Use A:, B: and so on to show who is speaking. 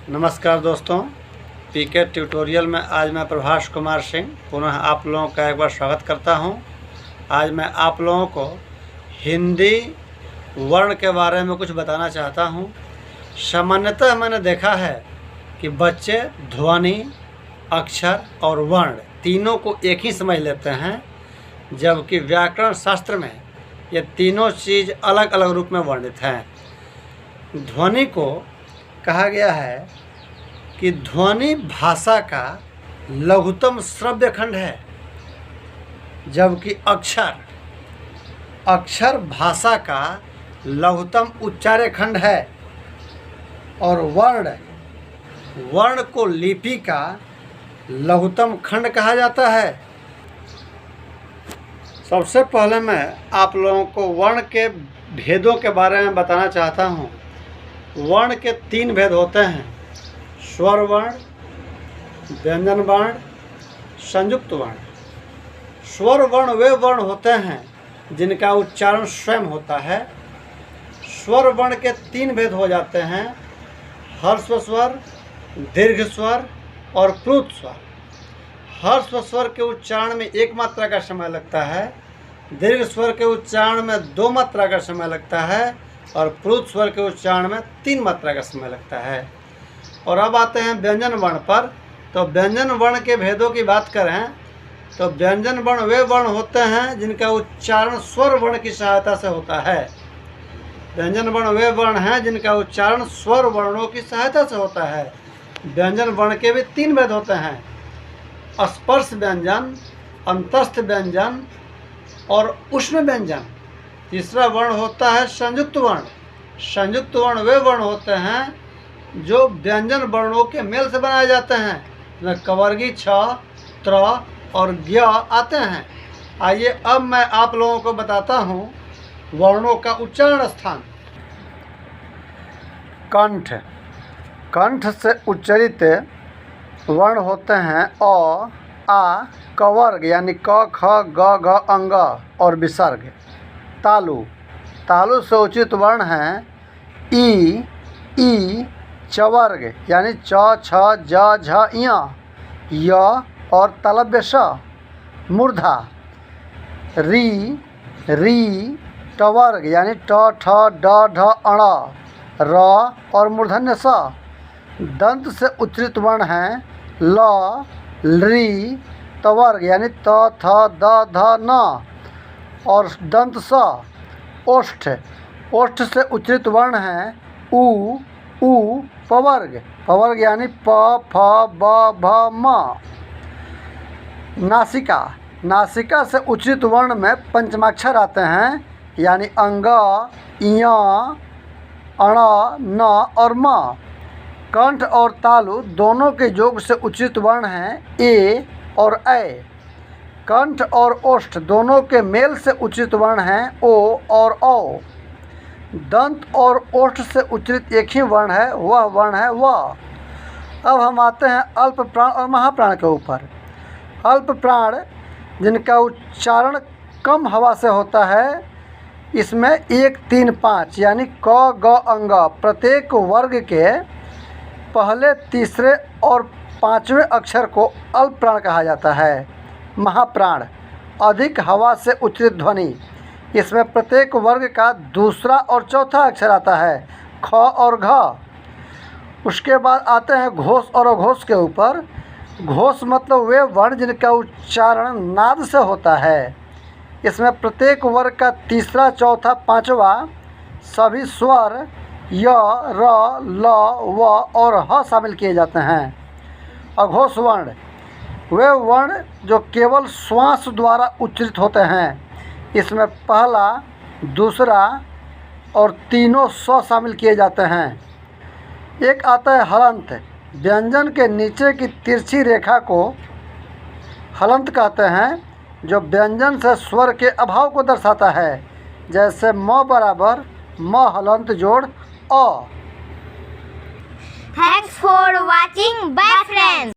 A: नमस्कार दोस्तों, पीके ट्यूटोरियल में आज मैं प्रभाष कुमार सिंह पुनः आप लोगों का एक बार स्वागत करता हूं। आज मैं आप लोगों को हिंदी वर्ण के बारे में कुछ बताना चाहता हूं। सामान्यतः मैंने देखा है कि बच्चे ध्वनि, अक्षर और वर्ण तीनों को एक ही समझ लेते हैं, जबकि व्याकरण शास्त्र में ये तीनों चीज़ अलग अलग रूप में वर्णित हैं। ध्वनि को कहा गया है कि ध्वनि भाषा का लघुतम श्रव्य खंड है, जबकि अक्षर भाषा का लघुतम उच्चार्य खंड है और वर्ण को लिपि का लघुतम खंड कहा जाता है। सबसे पहले मैं आप लोगों को वर्ण के भेदों के बारे में बताना चाहता हूँ। वर्ण के 3 भेद होते हैं: स्वर वर्ण, व्यंजन वर्ण, संयुक्त वर्ण। स्वर वर्ण वे वर्ण होते हैं जिनका उच्चारण स्वयं होता है। स्वर वर्ण के 3 भेद हो जाते हैं: ह्रस्व स्वर, दीर्घ स्वर और प्लुत स्वर। ह्रस्व स्वर के उच्चारण में 1 मात्रा का समय लगता है, दीर्घ स्वर के उच्चारण में 2 मात्रा का समय लगता है और प्लुत स्वर के उच्चारण में 3 मात्रा का समय लगता है। और अब आते हैं व्यंजन वर्ण पर। तो व्यंजन वर्ण के भेदों की बात करें तो व्यंजन वर्ण वे वर्ण होते हैं जिनका उच्चारण स्वर वर्ण की सहायता से होता है। व्यंजन वर्ण वे वर्ण हैं जिनका उच्चारण स्वर वर्णों की सहायता से होता है। व्यंजन वर्ण के भी 3 भेद होते हैं: स्पर्श व्यंजन, अंतस्थ व्यंजन और उष्ण व्यंजन। तीसरा वर्ण होता है संयुक्त वर्ण। संयुक्त वर्ण वे वर्ण होते हैं जो व्यंजन वर्णों के मेल से बनाए जाते हैं, जिसमें कवर्गी, छ, त्र और ज्ञ आते हैं। आइए अब मैं आप लोगों को बताता हूँ वर्णों का उच्चारण स्थान। कंठ। कंठ से उच्चरित वर्ण होते हैं अ, आ, कवर्ग यानी क, ख, ग, घ, अंग और विसर्ग। तालु। तालु से उचित वर्ण हैं ई, चवर्ग यानी च, छ, ज, झ, य और तालव्य स। मूर्धा। री, टवर्ग यानी ट, ठ, ड, ढ, अण, र और मूर्धन्य स। दंत से उच्चरित वर्ण हैं ल, री, तवर्ग यानी त, थ, द, ध, न और दंत स। ओष्ठ। ओष्ठ से उच्चरित वर्ण हैं उ, पवर्ग यानी प, फ, ब, भ, म। नासिका। नासिका से उच्चरित वर्ण में पंचमाक्षर आते हैं, यानी अंग, इय, अण, न और म। कंठ और तालु दोनों के योग से उच्चरित वर्ण हैं ए और ऐ। कंठ और ओष्ठ दोनों के मेल से उच्चरित वर्ण हैं ओ और औ। दंत और ओष्ठ से उच्चरित एक ही वर्ण है, वह वर्ण है व। अब हम आते हैं अल्प प्राण और महाप्राण के ऊपर। अल्प प्राण जिनका उच्चारण कम हवा से होता है, इसमें 1, 3, 5 यानी क, ग, अंग प्रत्येक वर्ग के पहले, तीसरे और 5वें अक्षर को अल्प प्राण कहा जाता है। महाप्राण अधिक हवा से उच्चरित ध्वनि, इसमें प्रत्येक वर्ग का दूसरा और चौथा अक्षर आता है, ख और घ। उसके बाद आते हैं घोष और अघोष के ऊपर। घोष मतलब वे वर्ण जिनका उच्चारण नाद से होता है, इसमें प्रत्येक वर्ग का तीसरा, चौथा, 5वां सभी स्वर य, र, ल, व और ह शामिल किए जाते हैं। अघोष वर्ण वे वर्ण जो केवल श्वास द्वारा उच्चरित होते हैं, इसमें पहला, दूसरा और तीनों स शामिल किए जाते हैं। एक आता है हलंत। व्यंजन के नीचे की तिरछी रेखा को हलंत कहते हैं, जो व्यंजन से स्वर के अभाव को दर्शाता है, जैसे म बराबर म हलंत जोड़ अ।
B: Thanks for watching. Bye friends.